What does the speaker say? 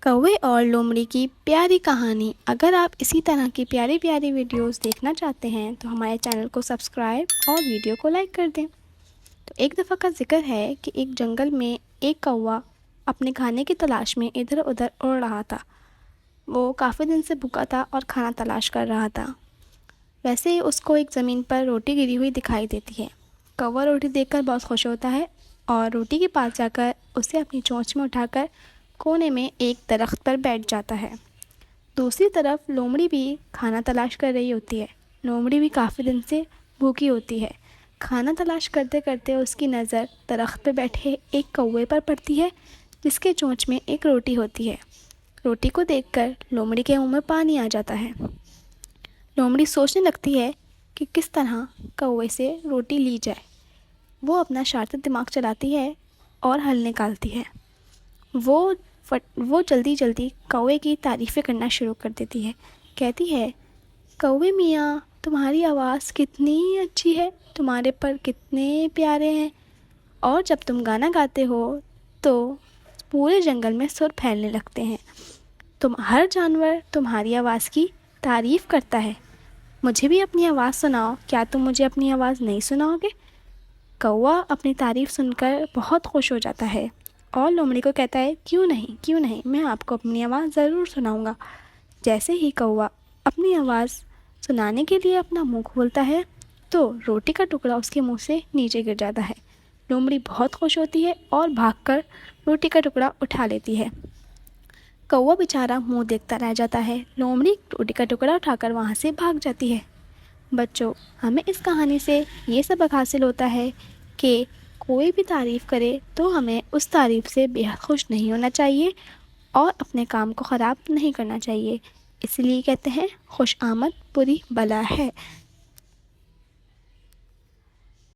کوے اور لومڑی کی پیاری کہانی۔ اگر آپ اسی طرح کی پیاری پیاری ویڈیوز دیکھنا چاہتے ہیں تو ہمارے چینل کو سبسکرائب اور ویڈیو کو لائک کر دیں۔ تو ایک دفعہ کا ذکر ہے کہ ایک جنگل میں ایک کوا اپنے کھانے کی تلاش میں ادھر ادھر اڑ رہا تھا۔ وہ کافی دن سے بھوکا تھا اور کھانا تلاش کر رہا تھا۔ ویسے ہی اس کو ایک زمین پر روٹی گری ہوئی دکھائی دیتی ہے۔ کوا روٹی دیکھ کر بہت خوش ہوتا ہے اور روٹی کے پاس جا کر اسے اپنی چونچ میں اٹھا کر کونے میں ایک درخت پر بیٹھ جاتا ہے۔ دوسری طرف لومڑی بھی کھانا تلاش کر رہی ہوتی ہے۔ لومڑی بھی کافی دن سے بھوکی ہوتی ہے۔ کھانا تلاش کرتے کرتے اس کی نظر درخت پہ بیٹھے ایک کوے پر پڑتی ہے جس کے چونچ میں ایک روٹی ہوتی ہے۔ روٹی کو دیکھ کر لومڑی کے منہ میں پانی آ جاتا ہے۔ لومڑی سوچنے لگتی ہے کہ کس طرح کوے سے روٹی لی جائے۔ وہ اپنا شارپ دماغ چلاتی ہے اور حل نکالتی ہے۔ وہ جلدی جلدی کوے کی تعریفیں کرنا شروع کر دیتی ہے۔ کہتی ہے، کوے میاں تمہاری آواز کتنی اچھی ہے، تمہارے پر کتنے پیارے ہیں، اور جب تم گانا گاتے ہو تو پورے جنگل میں سر پھیلنے لگتے ہیں۔ ہر جانور تمہاری آواز کی تعریف کرتا ہے۔ مجھے بھی اپنی آواز سناؤ، کیا تم مجھے اپنی آواز نہیں سناؤ گے؟ کوا اپنی تعریف سن کر بہت خوش ہو جاتا ہے اور لومڑی کو کہتا ہے، کیوں نہیں، میں آپ کو اپنی آواز ضرور سناؤں گا۔ جیسے ہی کوا اپنی آواز سنانے کے لیے اپنا منہ کھولتا ہے تو روٹی کا ٹکڑا اس کے منہ سے نیچے گر جاتا ہے۔ لومڑی بہت خوش ہوتی ہے اور بھاگ کر روٹی کا ٹکڑا اٹھا لیتی ہے۔ کوا بیچارہ منہ دیکھتا رہ جاتا ہے۔ لومڑی روٹی کا ٹکڑا اٹھا کر وہاں سے بھاگ جاتی ہے۔ بچوں، ہمیں اس کہانی سے یہ سبق حاصل ہوتا ہے کہ کوئی بھی تعریف کرے تو ہمیں اس تعریف سے بے حد خوش نہیں ہونا چاہیے اور اپنے کام کو خراب نہیں کرنا چاہیے۔ اس لیے کہتے ہیں، خوش آمد بری بلا ہے۔